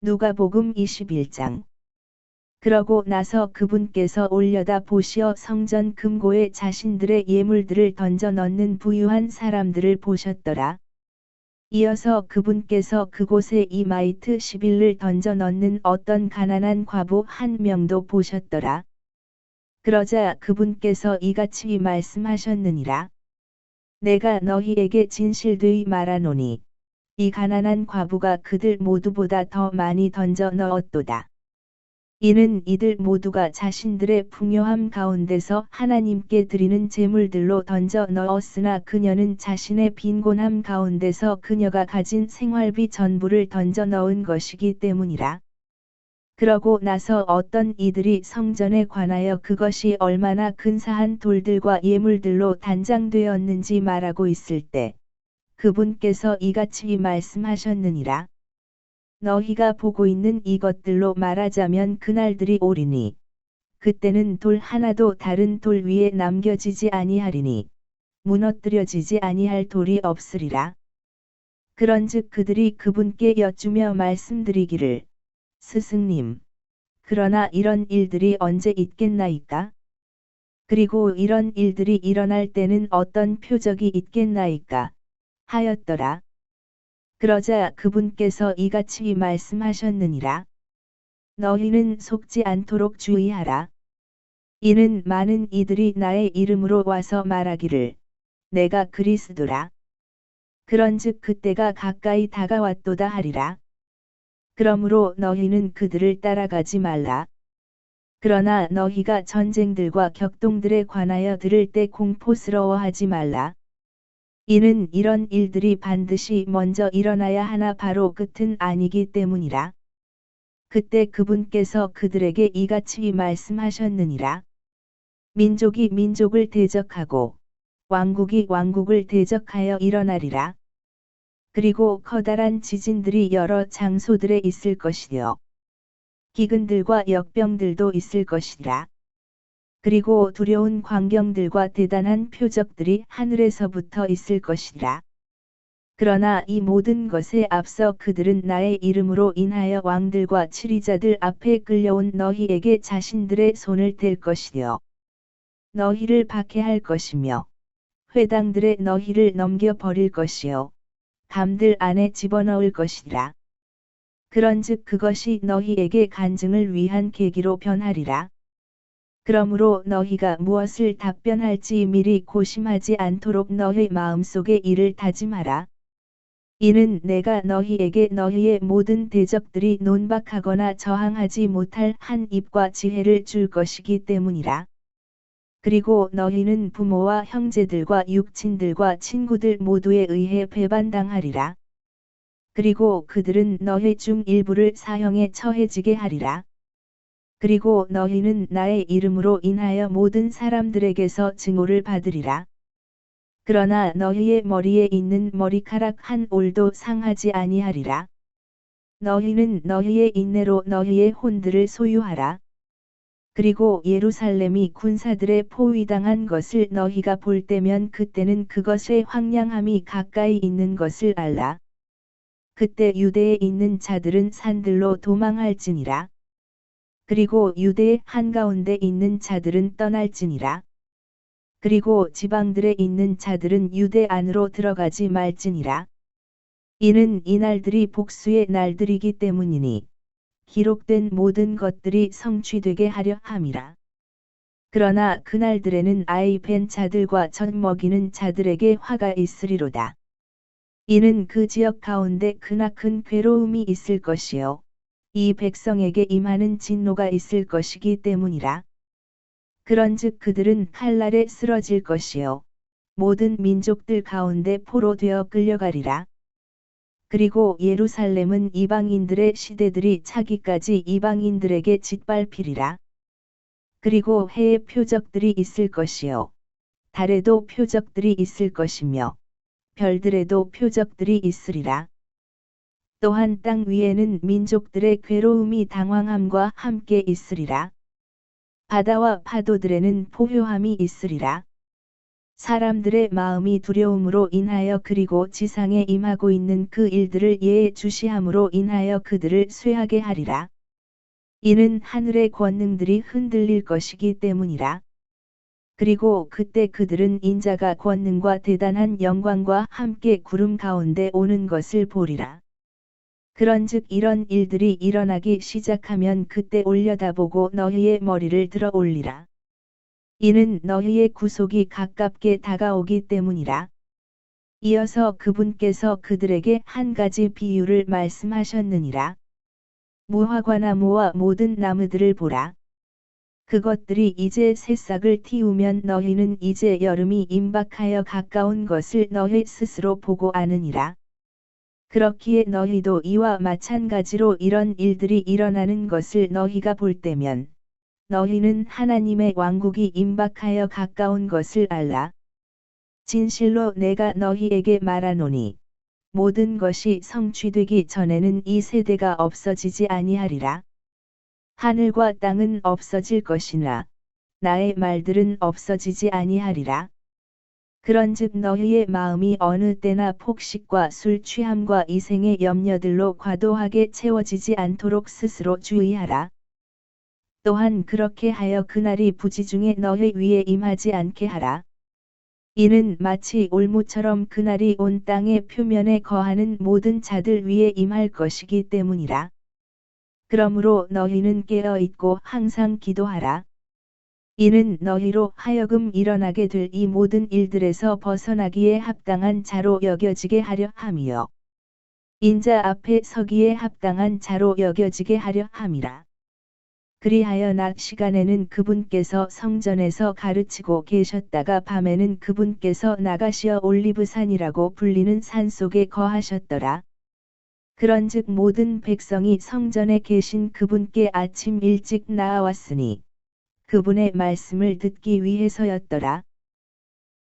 누가복음 21장. 그러고 나서 그분께서 올려다 보시어 성전 금고에 자신들의 예물들을 던져 넣는 부유한 사람들을 보셨더라. 이어서 그분께서 그곳에 이 마이트 11을 던져 넣는 어떤 가난한 과부 한 명도 보셨더라. 그러자 그분께서 이같이 말씀하셨느니라. 내가 너희에게 진실되이 말하노니 이 가난한 과부가 그들 모두보다 더 많이 던져 넣었도다. 이는 이들 모두가 자신들의 풍요함 가운데서 하나님께 드리는 제물들로 던져 넣었으나 그녀는 자신의 빈곤함 가운데서 그녀가 가진 생활비 전부를 던져 넣은 것이기 때문이라. 그러고 나서 어떤 이들이 성전에 관하여 그것이 얼마나 근사한 돌들과 예물들로 단장되었는지 말하고 있을 때 그분께서 이같이 말씀하셨느니라. 너희가 보고 있는 이것들로 말하자면 그날들이 오리니 그때는 돌 하나도 다른 돌 위에 남겨지지 아니하리니 무너뜨려지지 아니할 돌이 없으리라. 그런즉 그들이 그분께 여쭈며 말씀드리기를 스승님, 그러나 이런 일들이 언제 있겠나이까? 그리고 이런 일들이 일어날 때는 어떤 표적이 있겠나이까? 하였더라. 그러자 그분께서 이같이 말씀하셨느니라. 너희는 속지 않도록 주의하라. 이는 많은 이들이 나의 이름으로 와서 말하기를 내가 그리스도라. 그런즉 그때가 가까이 다가왔도다 하리라. 그러므로 너희는 그들을 따라가지 말라. 그러나 너희가 전쟁들과 격동들에 관하여 들을 때 공포스러워하지 말라. 이는 이런 일들이 반드시 먼저 일어나야 하나 바로 끝은 아니기 때문이라. 그때 그분께서 그들에게 이같이 말씀하셨느니라. 민족이 민족을 대적하고 왕국이 왕국을 대적하여 일어나리라. 그리고 커다란 지진들이 여러 장소들에 있을 것이요. 기근들과 역병들도 있을 것이라. 그리고 두려운 광경들과 대단한 표적들이 하늘에서부터 있을 것이라. 그러나 이 모든 것에 앞서 그들은 나의 이름으로 인하여 왕들과 치리자들 앞에 끌려온 너희에게 자신들의 손을 댈 것이요. 너희를 박해할 것이며 회당들에 너희를 넘겨버릴 것이요. 감들 안에 집어넣을 것이라. 그런즉 그것이 너희에게 간증을 위한 계기로 변하리라. 그러므로 너희가 무엇을 답변할지 미리 고심하지 않도록 너희 마음속에 이를 다짐하라. 이는 내가 너희에게 너희의 모든 대적들이 논박하거나 저항하지 못할 한 입과 지혜를 줄 것이기 때문이라. 그리고 너희는 부모와 형제들과 육친들과 친구들 모두에 의해 배반당하리라. 그리고 그들은 너희 중 일부를 사형에 처해지게 하리라. 그리고 너희는 나의 이름으로 인하여 모든 사람들에게서 증오를 받으리라. 그러나 너희의 머리에 있는 머리카락 한 올도 상하지 아니하리라. 너희는 너희의 인내로 너희의 혼들을 소유하라. 그리고 예루살렘이 군사들의 포위당한 것을 너희가 볼 때면 그때는 그것의 황량함이 가까이 있는 것을 알라. 그때 유대에 있는 자들은 산들로 도망할지니라. 그리고 유대의 한가운데 있는 자들은 떠날지니라. 그리고 지방들에 있는 자들은 유대 안으로 들어가지 말지니라. 이는 이날들이 복수의 날들이기 때문이니 기록된 모든 것들이 성취되게 하려 함이라. 그러나 그날들에는 아이 벤 자들과 젖 먹이는 자들에게 화가 있으리로다. 이는 그 지역 가운데 크나큰 괴로움이 있을 것이요. 이 백성에게 임하는 진노가 있을 것이기 때문이라. 그런즉 그들은 칼날에 쓰러질 것이요. 모든 민족들 가운데 포로 되어 끌려가리라. 그리고 예루살렘은 이방인들의 시대들이 차기까지 이방인들에게 짓밟히리라. 그리고 해에 표적들이 있을 것이요. 달에도 표적들이 있을 것이며 별들에도 표적들이 있으리라. 또한 땅 위에는 민족들의 괴로움이 당황함과 함께 있으리라. 바다와 파도들에는 포효함이 있으리라. 사람들의 마음이 두려움으로 인하여 그리고 지상에 임하고 있는 그 일들을 예에 주시함으로 인하여 그들을 쇠하게 하리라. 이는 하늘의 권능들이 흔들릴 것이기 때문이라. 그리고 그때 그들은 인자가 권능과 대단한 영광과 함께 구름 가운데 오는 것을 보리라. 그런즉 이런 일들이 일어나기 시작하면 그때 올려다보고 너희의 머리를 들어 올리라. 이는 너희의 구속이 가깝게 다가오기 때문이라. 이어서 그분께서 그들에게 한 가지 비유를 말씀하셨느니라. 무화과나무와 모든 나무들을 보라. 그것들이 이제 새싹을 틔우면 너희는 이제 여름이 임박하여 가까운 것을 너희 스스로 보고 아느니라. 그렇기에 너희도 이와 마찬가지로 이런 일들이 일어나는 것을 너희가 볼 때면 너희는 하나님의 왕국이 임박하여 가까운 것을 알라. 진실로 내가 너희에게 말하노니 모든 것이 성취되기 전에는 이 세대가 없어지지 아니하리라. 하늘과 땅은 없어질 것이나 나의 말들은 없어지지 아니하리라. 그런즉 너희의 마음이 어느 때나 폭식과 술 취함과 이생의 염려들로 과도하게 채워지지 않도록 스스로 주의하라. 또한 그렇게 하여 그날이 부지중에 너희 위에 임하지 않게 하라. 이는 마치 올무처럼 그날이 온 땅의 표면에 거하는 모든 자들 위에 임할 것이기 때문이라. 그러므로 너희는 깨어 있고 항상 기도하라. 이는 너희로 하여금 일어나게 될 이 모든 일들에서 벗어나기에 합당한 자로 여겨지게 하려 함이요. 인자 앞에 서기에 합당한 자로 여겨지게 하려 함이라. 그리하여 낮 시간에는 그분께서 성전에서 가르치고 계셨다가 밤에는 그분께서 나가시어 올리브산이라고 불리는 산 속에 거하셨더라. 그런즉 모든 백성이 성전에 계신 그분께 아침 일찍 나아왔으니 그분의 말씀을 듣기 위해서였더라.